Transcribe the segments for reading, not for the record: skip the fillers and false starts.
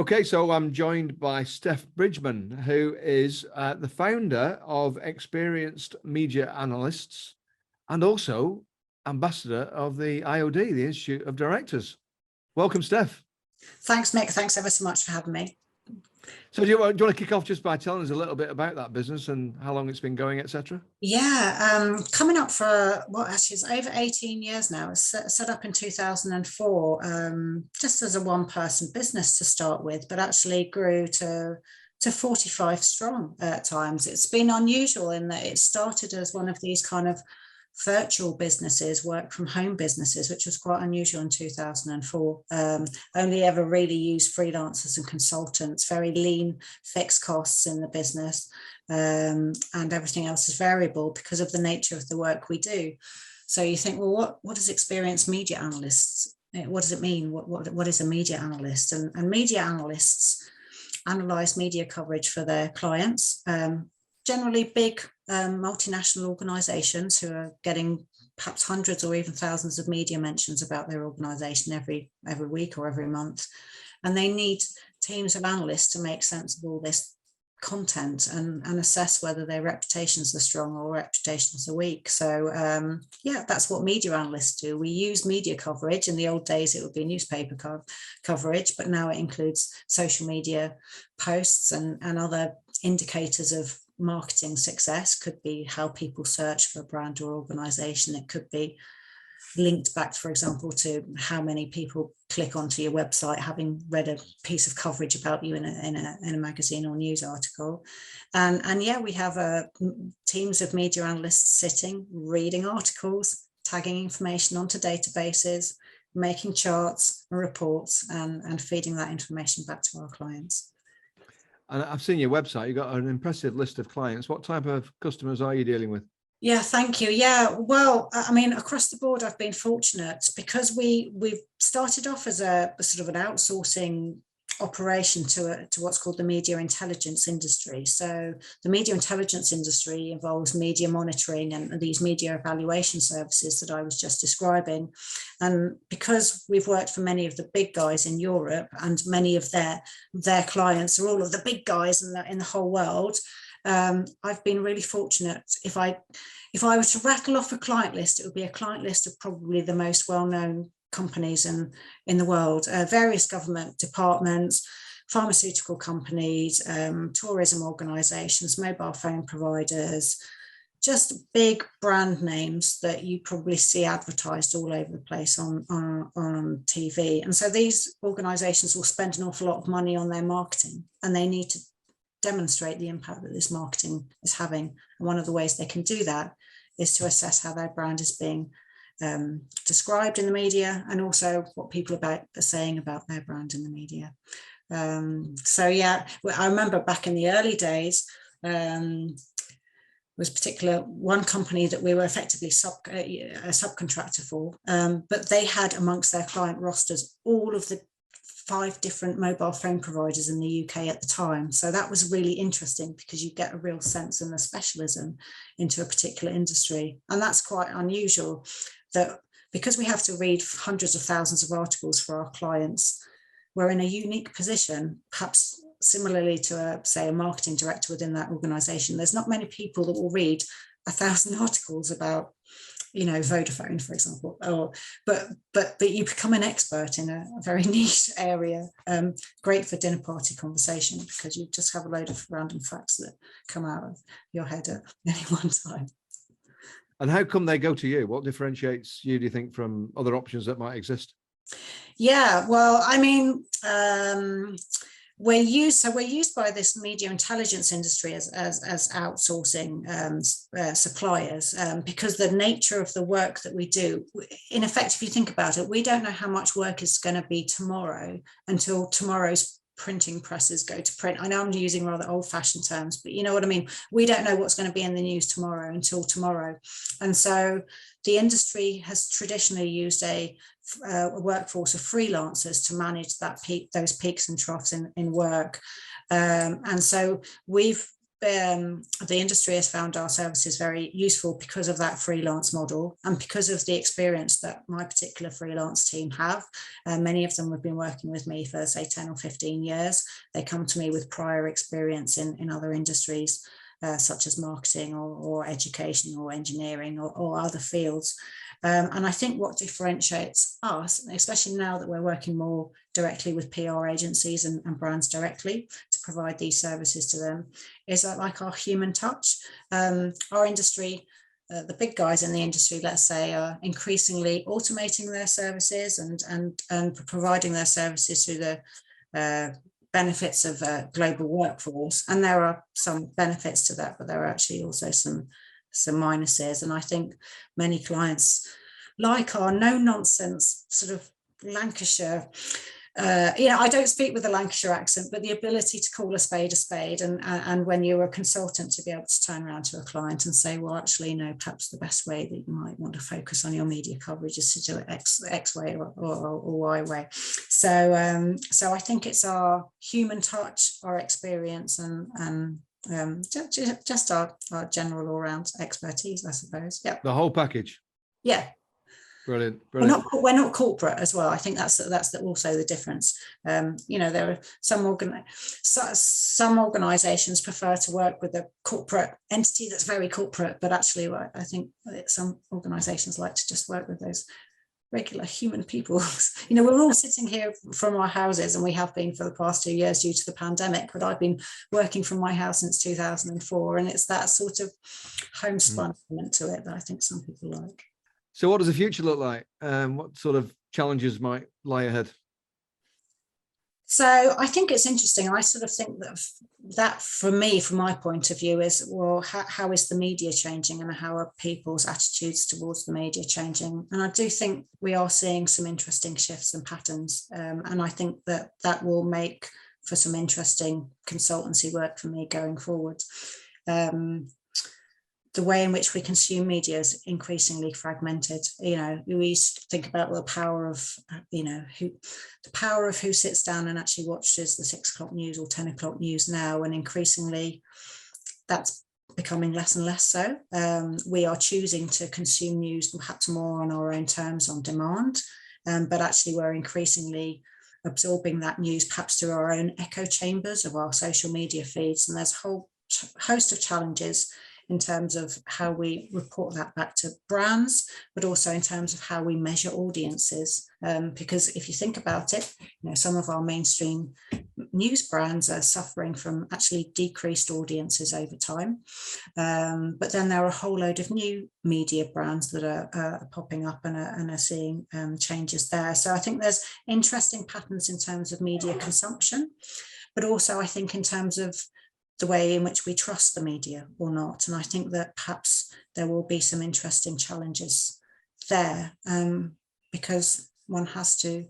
Okay, so I'm joined by Steph Bridgeman, who is the founder of Experienced Media Analysts and also ambassador of the IOD, the Institute of Directors. Welcome, Steph. Thanks, Mick. Thanks ever so much for having me. So do you want to kick off just by telling us a little bit about that business and how long it's been going, etc.? Yeah, coming up for actually it's over 18 years now. It's set up in 2004, just as a one-person business to start with, but actually grew to 45 strong at times. It's been unusual in that it started as one of these kind of virtual businesses, work from home businesses, which was quite unusual in 2004. Only ever really used freelancers and consultants, very lean fixed costs in the business, and everything else is variable because of the nature of the work we do. So you think, well, what does experienced media analysts, what does it mean? What is a media analyst? And media analysts analyze media coverage for their clients, generally big multinational organizations who are getting perhaps hundreds or even thousands of media mentions about their organization every week or every month. And they need teams of analysts to make sense of all this content and assess whether their reputations are strong or reputations are weak. So yeah, that's what media analysts do. We use media coverage. In the old days, it would be newspaper coverage, but now it includes social media posts and other indicators of marketing success. Could be how people search for a brand or organization. It could be linked back, for example, to how many people click onto your website having read a piece of coverage about you in a magazine or news article. And yeah, we have teams of media analysts sitting, reading articles, tagging information onto databases, making charts and reports, and feeding that information back to our clients. And I've seen your website. You've got an impressive list of clients. What type of customers are you dealing with? Yeah, thank you. Yeah, well, I mean, across the board, I've been fortunate because we've started off as a sort of an outsourcing operation to what's called the media intelligence industry. So the media intelligence industry involves media monitoring and these media evaluation services that I was just describing. And because we've worked for many of the big guys in Europe and many of their clients are all of the big guys in the whole world, I've been really fortunate. If I were to rattle off a client list, it would be a client list of probably the most well-known companies in the world, various government departments, pharmaceutical companies, tourism organizations, mobile phone providers, just big brand names that you probably see advertised all over the place on TV. And so these organizations will spend an awful lot of money on their marketing, and they need to demonstrate the impact that this marketing is having. And one of the ways they can do that is to assess how their brand is being described in the media, and also what people are saying about their brand in the media. So yeah, I remember back in the early days, was particular one company that we were effectively a subcontractor for, but they had amongst their client rosters all of the 5 different mobile phone providers in the UK at the time. So that was really interesting because you get a real sense and a specialism into a particular industry. And that's quite unusual, that because we have to read hundreds of thousands of articles for our clients, we're in a unique position, perhaps similarly to say a marketing director within that organization. There's not many people that will read 1,000 articles about, Vodafone, for example, but you become an expert in a very niche area. Great for dinner party conversation because you just have a load of random facts that come out of your head at any one time. And how come they go to you? What differentiates you, do you think, from other options that might exist? Yeah, well, I mean, we're used by this media intelligence industry as outsourcing suppliers, because the nature of the work that we do, in effect, if you think about it, we don't know how much work is going to be tomorrow until tomorrow's printing presses go to print. I know I'm using rather old-fashioned terms, but you know what I mean. We don't know what's going to be in the news tomorrow until tomorrow. And so the industry has traditionally used a workforce of freelancers to manage those peaks and troughs in work. And so we've the industry has found our services very useful because of that freelance model and because of the experience that my particular freelance team have. Many of them have been working with me for, say, 10 or 15 years. They come to me with prior experience in other industries, such as marketing or education or engineering or other fields. And I think what differentiates us, especially now that we're working more directly with PR agencies and brands directly to provide these services to them, is like our human touch. Our industry, the big guys in the industry, let's say, are increasingly automating their services and providing their services through the benefits of a global workforce. And there are some benefits to that, but there are actually also some minuses. And I think many clients like our no nonsense sort of Lancashire, I don't speak with a Lancashire accent, but the ability to call a spade, and when you're a consultant to be able to turn around to a client and say, well, actually, no, perhaps the best way that you might want to focus on your media coverage is to do it X way or Y way. So I think it's our human touch, our experience, and just our general all-round expertise, I suppose. Yeah, the whole package. Yeah. Brilliant. We're not corporate as well. I think that's also the difference. There are some organisations prefer to work with a corporate entity that's very corporate, but actually, I think some organisations like to just work with those regular human people. We're all sitting here from our houses, and we have been for the past 2 years due to the pandemic, but I've been working from my house since 2004, and it's that sort of homespun element to it that I think some people like. So what does the future look like? What sort of challenges might lie ahead? So I think it's interesting. I sort of think that for me, from my point of view, is, well, how is the media changing, and how are people's attitudes towards the media changing? And I do think we are seeing some interesting shifts and patterns. And I think that will make for some interesting consultancy work for me going forward. The way in which we consume media is increasingly fragmented. We used to think about the power of, who sits down and actually watches the 6 o'clock news or 10 o'clock news now, and increasingly that's becoming less and less so. We are choosing to consume news perhaps more on our own terms, on demand, but actually we're increasingly absorbing that news perhaps through our own echo chambers of our social media feeds. And there's a whole host of challenges in terms of how we report that back to brands, but also in terms of how we measure audiences. Because if you think about it, some of our mainstream news brands are suffering from actually decreased audiences over time. But then there are a whole load of new media brands that are popping up and are seeing changes there. So I think there's interesting patterns in terms of media consumption, but also I think in terms of the way in which we trust the media or not. And I think that perhaps there will be some interesting challenges there, because one has to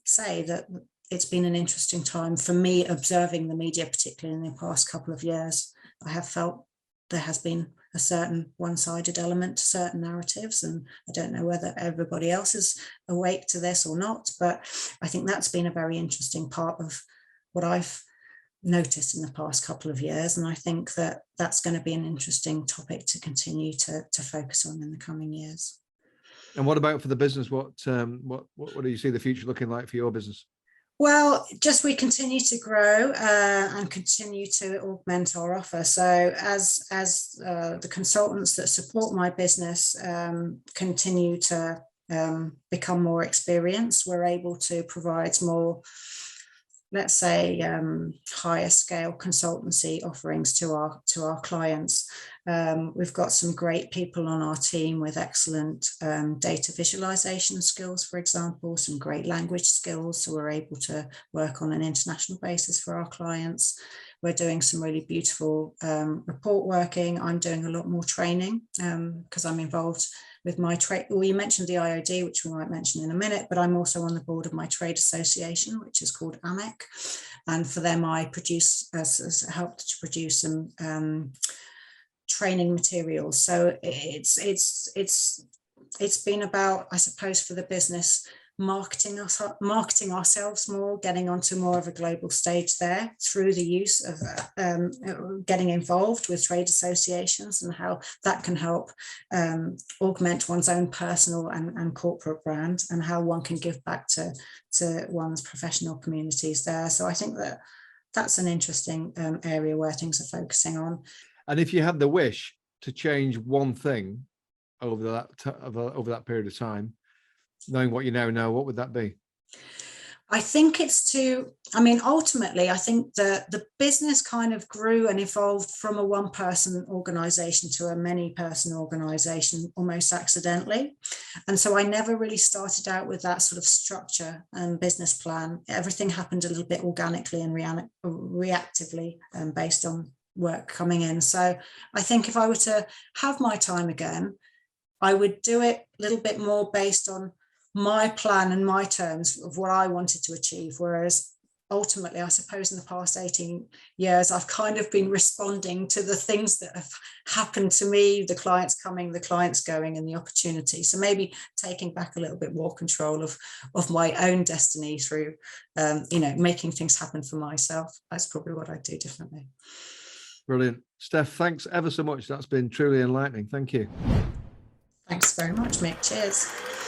say that it's been an interesting time for me observing the media, particularly in the past couple of years. I have felt there has been a certain one-sided element to certain narratives, and I don't know whether everybody else is awake to this or not, but I think that's been a very interesting part of what I've noticed in the past couple of years, and I think that that's going to be an interesting topic to continue to focus on in the coming years. And what about for the business? What do you see the future looking like for your business? Well, just we continue to grow and continue to augment our offer. So as the consultants that support my business continue to become more experienced, we're able to provide more, let's say, higher scale consultancy offerings to our clients. We've got some great people on our team with excellent data visualization skills, for example, some great language skills, so we're able to work on an international basis for our clients. We're doing some really beautiful report working. I'm doing a lot more training because I'm involved with my trade. Well, you mentioned the IOD, which we might mention in a minute, but I'm also on the board of my trade association, which is called AMEC. And for them, I helped to produce some training materials. So it's been about, I suppose, for the business, marketing ourselves more, getting onto more of a global stage there through the use of getting involved with trade associations and how that can help augment one's own personal and corporate brand, and how one can give back to one's professional communities there. So I think that that's an interesting area where things are focusing on. And if you had the wish to change one thing over that period of time, knowing what you now know, what would that be? I think it's ultimately, I think the business kind of grew and evolved from a one-person organization to a many-person organization almost accidentally. And so I never really started out with that sort of structure and business plan. Everything happened a little bit organically and reactively based on work coming in. So I think if I were to have my time again, I would do it a little bit more based on my plan and my terms of what I wanted to achieve. Whereas ultimately, I suppose in the past 18 years, I've kind of been responding to the things that have happened to me, the clients coming, the clients going, and the opportunity. So maybe taking back a little bit more control of my own destiny through, making things happen for myself. That's probably what I'd do differently. Brilliant. Steph, thanks ever so much. That's been truly enlightening. Thank you. Thanks very much, Mick. Cheers.